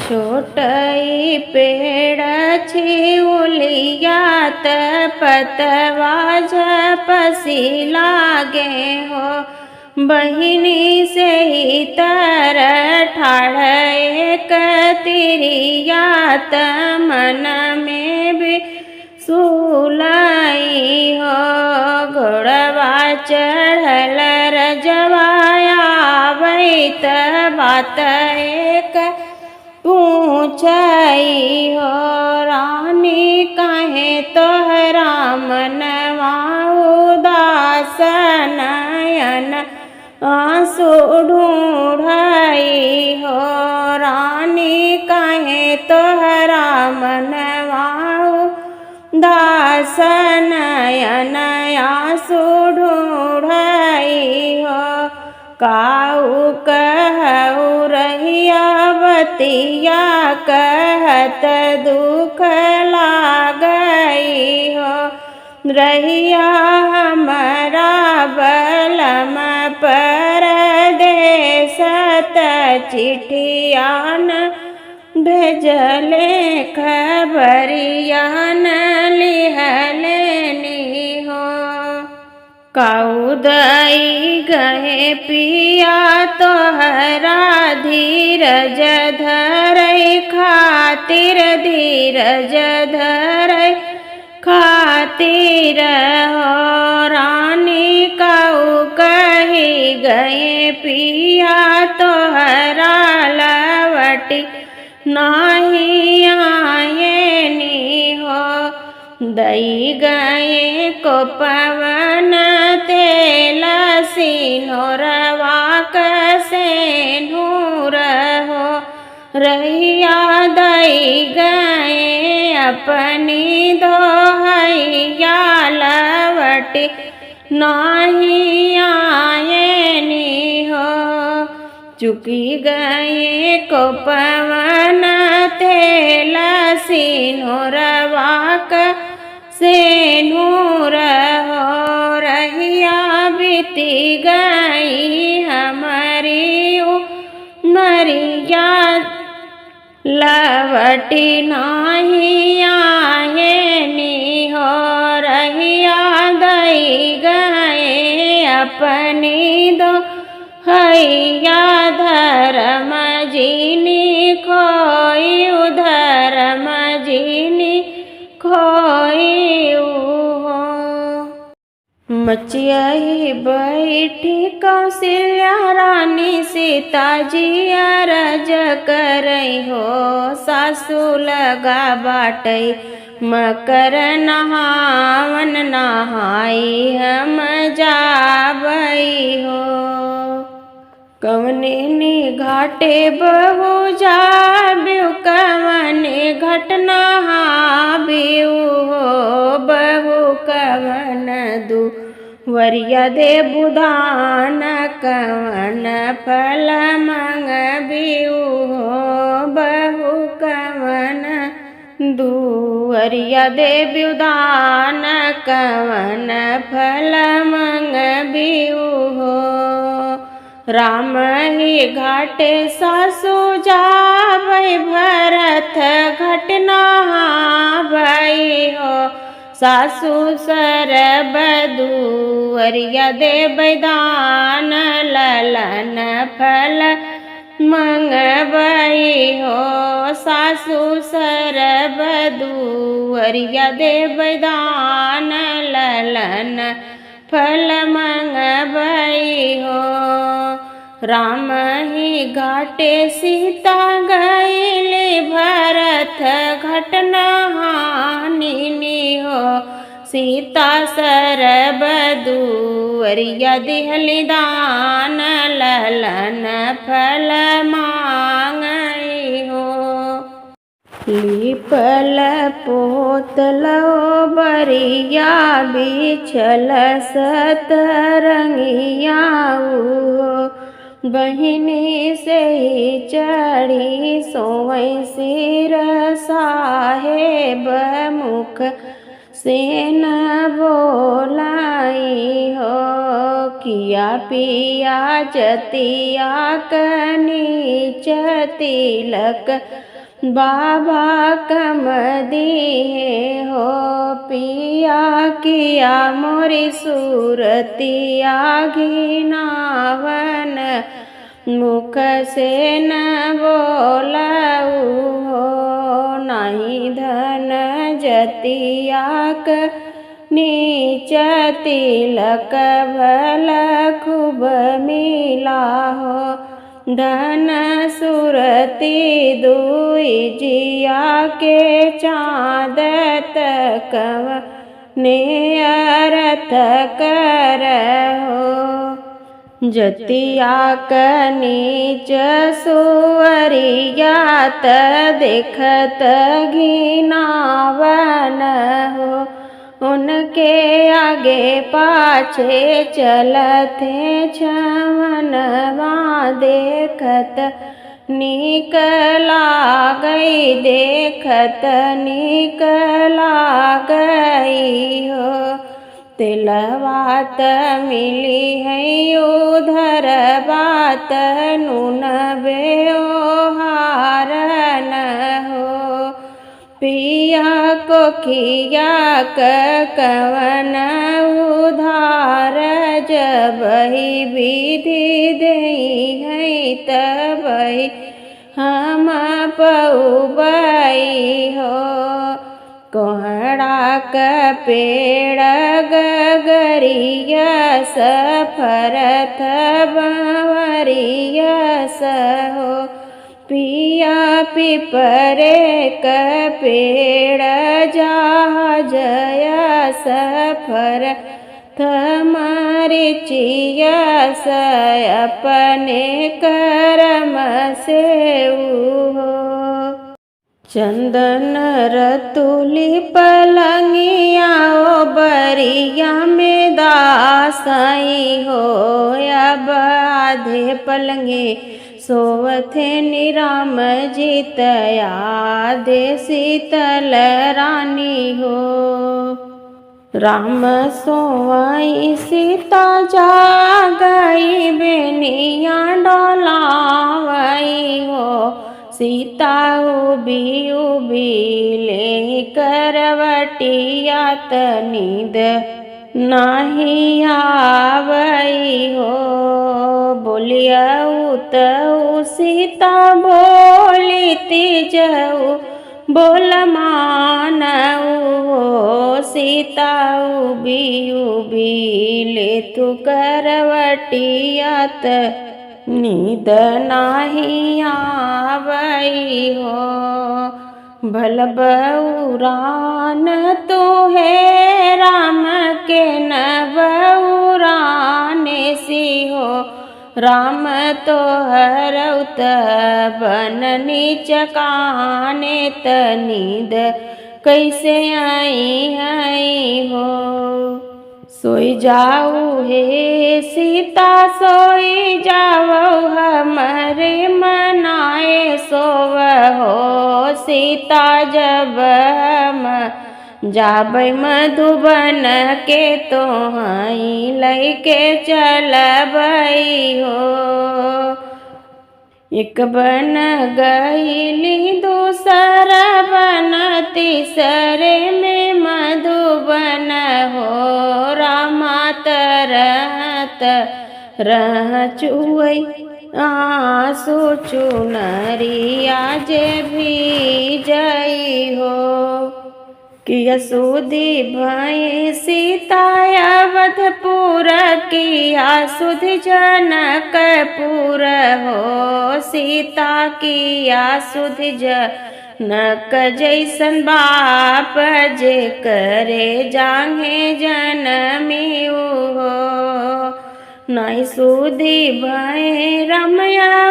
छोटई पेड़ छिउलियात पतवा झपसी लागे हो। बहिनी से ही तर ठाड़ एक तिरियात मन में भी सुलाई हो। घोड़वा चढ़ल रजवाया बैत बात एक पूछई हो। रानी कहे तोहरा मनवा उदास नयन आंसू ढूंढई हो। रानी कहे तोहरा मनवा उदास नयन आंसू ढूंढई हो। काऊ कहू रहिया बतिया कहत दुख लागई हो। रहिया हमारा बलम परदेस चिठियान भेजले खबरियान लिहलेनी हो। काउदई गए पिया तोहरा धीरज धरई खातिर धीरज धरई खातिर हो। रानी काऊ कही गए पिया तोहरा लवटी नाही आयेनी हो। दई गए को पवन तेल सिनोरवा कसे नूर हो। रहिया दई गए अपनी दोहैया लवटी नाही आयेनी हो। चुकी गए को पवन तेल सिनोरवा से नूर हो। रहिया बीती गई हमारी उमरिया लवटी नाही आयेनी हो। रहिया दई गए अपनी दो हैया धर्म जीनी खोई धर्म जीनी खोई हो। मचियाई बैठी कौशल्या रानी सीता जी अरज करई हो। सासू लगा बाटई मकर नहावन नहाई हम जाबई हो। कवने घाटे बहु जाब्यू कवने घट नहाब्यू हो। बहु कवन दू वरिया दे बुधान कवन फल मंगब्यू हो। बहु कवन दुवरिया दे बुधान कवन फल मंगब्यू हो। राम ही घाटे सासू जाबई भरत घट नहाबई हो। सासू सरब दुवरिया देबई दान ललन फल मंगबई हो। सासू सरब दुवरिया देबई दान ललन फल मंगबई हो। राम ही घाटे सीता गईली भरत घट नहानी हो। सीता सरब दुवरिया दिहली दान ललन फल मांगई हो। लिपल पोतलो बरिया बिछल सतरंगिया हो। बहिनी से ही चढ़ी सोवई सिर साहेब मुख से न बोलाई हो। किया पिया जतिया कनीच तिलक बाबा कम दिए हो। पिया किया मोरी सूरतिया घिनावन मुख से न बोलाऊ हो। नहीं धन जतिया नीच तिलक भल खूब मिला हो। धन सुरती दुई जिया के चाँद तकव ने अर्थ करहो। जतिया नीच सुअरिया त देखत घिनावन हो। उनके आगे पाछे चलते छवनवा देखत नीक लागई देखत नीक लागई हो। तिलवात मिली है उधर बात नून बेओहारन हो। पिया को किया कवन उधार जब ही विधि दई है तबही हम पउबई हो। कोहड़ा का पेड़ गगरिया सफरत बंवरिया सहो। पिया पिपरे का पेड़ जहाजया सफर थमरिचिया स अपने करम से हो। चंदन रतुली पलंगिया ओ बरिया में दासाई हो। अब आधे पलंगे सोवथे निराम जीत आधे शीतल रानी हो। राम सोवाई सीता जागई बेनिया डोलावई हो। सीता उबी उबी ले करवटिया त नींद नाही आवई हो। बोलिया तऊ सीता बोली तीजऊ बोल मानऊ हो। सीता उबी उबी ले तू करवटिया त नींद नाही आवई हो। भल बउरान तू है राम के न बउराने सी हो। राम तो हरउत बननी चकाने त नींद कैसे आई हो। सोई जाऊ हे सीता सोई जाओ हमारे मनाए सोव हो। सीता जब हम जाबै मधुबन के तोहई लैके चलबई हो। एक बन गईली दूसर बन तीसरे में मधुबन हो। रामा तरहत रह चुई आंसू चुनरिया जे भी जई हो। किया सुधी भई सीता अवधपुर किया सुधी जनकपुर हो। सीता किया सुधी जनक जैसन बाप जे करे जांघे जनमियु हो। नाई सुधी भई रमयावधपुर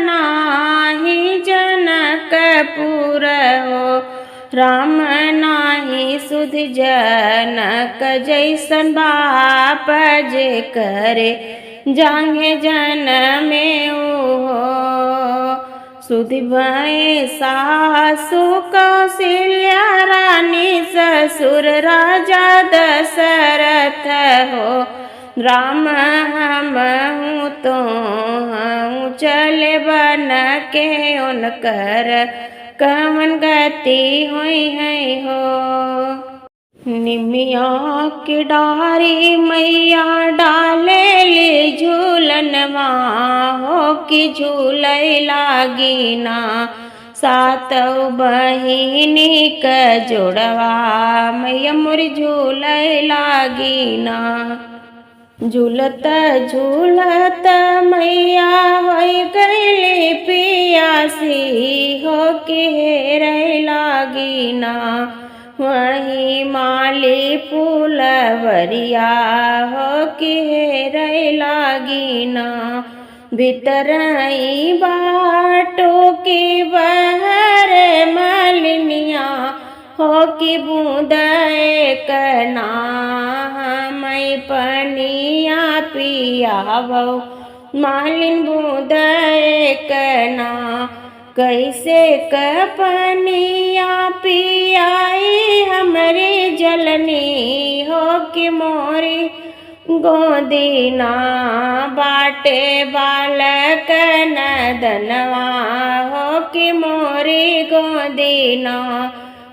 नाही जनकपुर हो। राम नाही सुधि जनक जैसन बाप जे करे जांघे जनमेऊ हो। सुधि भये सासु कौशल्या रानी ससुर राजा दशरथ हो। राम हमहु तो हूँ चले बन के उनकर कवन गति हुई है हो। निमिया की डारी मैया डाले ली झूलनवा हो कि झूले लागी ना। सातों बहिनी का जोड़वा मैया मोर झूले लागी ना। झूलत झूलत मैया होई गईली पियासी हो कि हेरे लागी ना। वही माली फूलवरिया हो कि हेरे लागी ना। भीतरई बाटो की बहर मलिनिया हो कि बूंद एक ना। मैं पनिया पियावो मालिन बूंद एक ना। कैसे कपनिया पियाई हमरे जलनी हो कि मोरी गोदीना। बाटे बालक नदनवा हो कि मोरी गोदीना।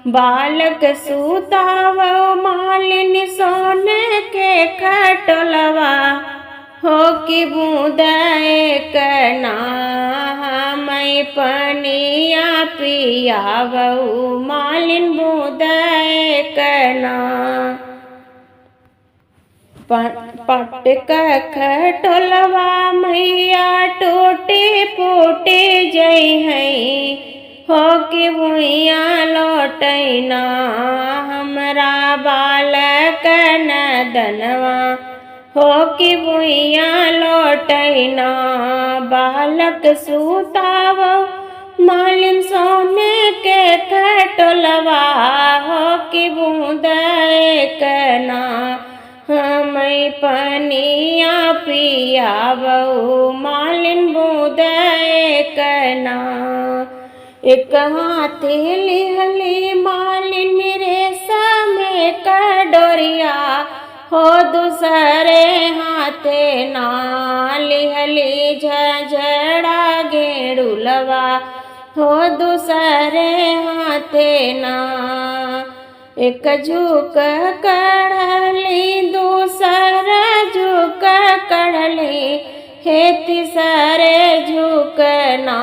बालक सुतावो मालिन सोने के खटोलवा हो कि बूंद एक ना। मैं पनिया पियावो मालिन बूंद एक ना। पटक खटोलवा मैया टूटी फूटी जई है हो कि भुइया लौटैना। हमरा बालक नदनवा हो कि भुइया लौटैना। बालक सुतावो मालिन सोने के खटोलवा हो कि बूंद एक ना। मैं पनिया पियावो मालिन बूंद एक ना। एक हाथे लिहली मालिन रेशम का डोरिया हो दूसरे हाथे ना। लिहली झझड़ा गेड़ुलवा हो दूसरे हाथे ना। एक झुक कढ़ली दूसरा झुक कढ़ली हे तीसरे झुकना।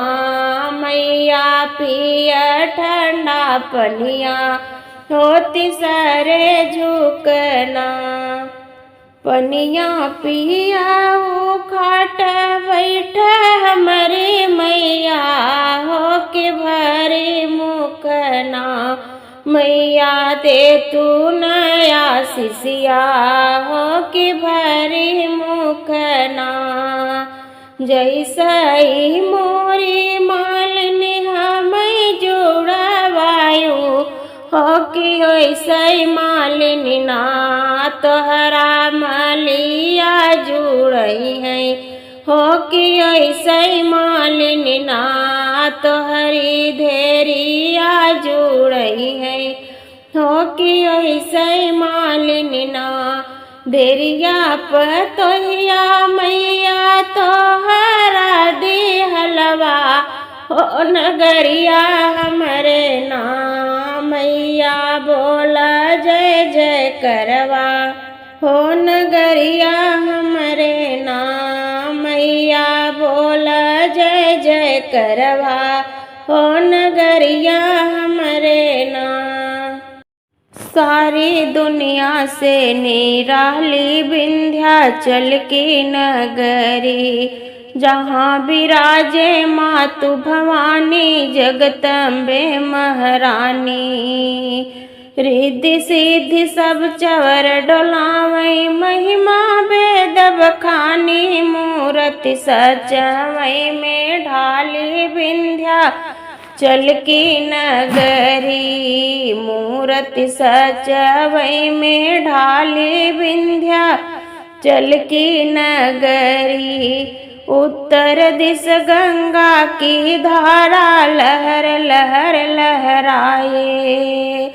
मैया पिया ठंडा पनिया हो तीसरे झुकना। पनिया पिया वो खाट बैठ हमारे मैया हो के भरे मुकना। मैया दे तू नया शिष्या हो के भरे मुकना। जैसे मोरी मालिनी हमें जुड़वायु हो कि वैसे मालिनी ना तोहरा मलिया जुड़ई है हो कि ऐसे मालिनी ना तोहरी धेरिया जुड़ई है हो कि ऐसे मालिनी ना। देरिया पतोहिया मैया तोहरा दिहलवा हो नगरिया हमरे ना। मैया बोला जय जय करवा हो नगरिया हमरे ना। मैया बोला जय जय करवा हो नगरिया हमरे ना। सारी दुनिया से निराली विंध्याचल की नगरी जहाँ विराजे मातु भवानी जगदम्बे महारानी। रिद्धि सिद्धि सब चवर डोलावई महिमा वेद बखानी। मूर्ति सजवई में ढाली विंध्या चल की नगरी। मूर्ति सजवई में ढाली विंध्या चल की नगरी। उत्तर दिश गंगा की धारा लहर लहर लहराए।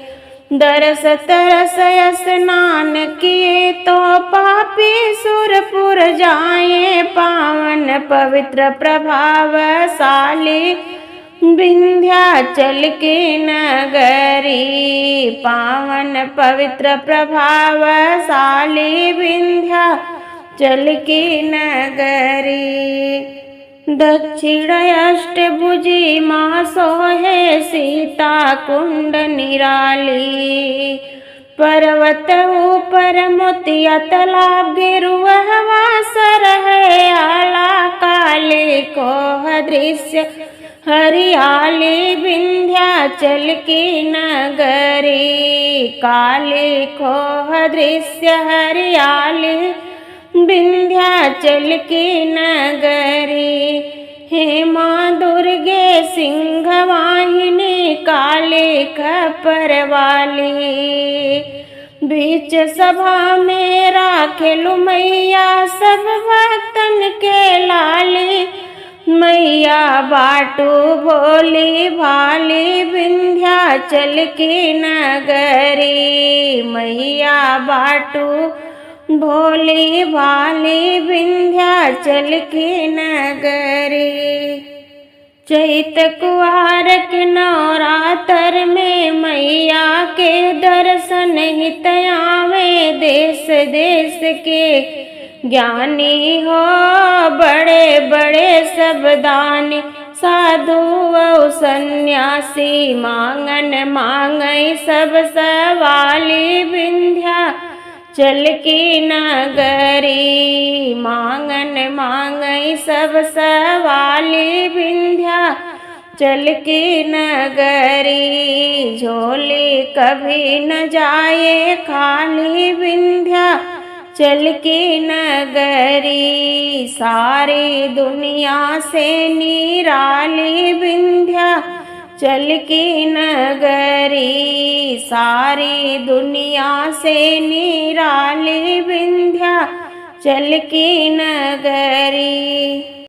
दरस तरस स्नान किए तो पापी सुरपुर जाए। पावन पवित्र प्रभावशाली विंध्याचल की नगरी। पावन पवित्र प्रभावशाली विंध्याचल की नगरी। दक्षिण अष्टभुजी माँ सोहे सीता कुंड निराली। पर्वत ऊपर मोतिया तालाब गिरुआ वासर है आला। काली कोह दृश्य हरियाली विंध्याचल की नगरी। काली खोह दृश्य हरियाली विंध्याचल की नगरी। हे माँ दुर्गे सिंह वाहिनी काली खपर वाली। बीच सभा में राखेलु मैया सब भक्तन के लाली। मैया बाटू भोली भाली विंध्याचल की नगरी। मैया बाटू भोली भाली विंध्याचल की नगरी। चैत कुआर के नवरात्र में मैया के दर्शन हित आवे। देश देश के ज्ञानी हो बड़े बड़े सब दानी। साधु व सन्यासी मांगन मांगई सब सवाली। विंध्याचल की नगरी मांगन मांगई सब सवाली। विंध्याचल की नगरी झोली कभी न जाए खाली। विंध्याचल की नगरी सारी दुनिया से निराली। विंध्याचल की नगरी सारी दुनिया से निराली। विंध्याचल की नगरी।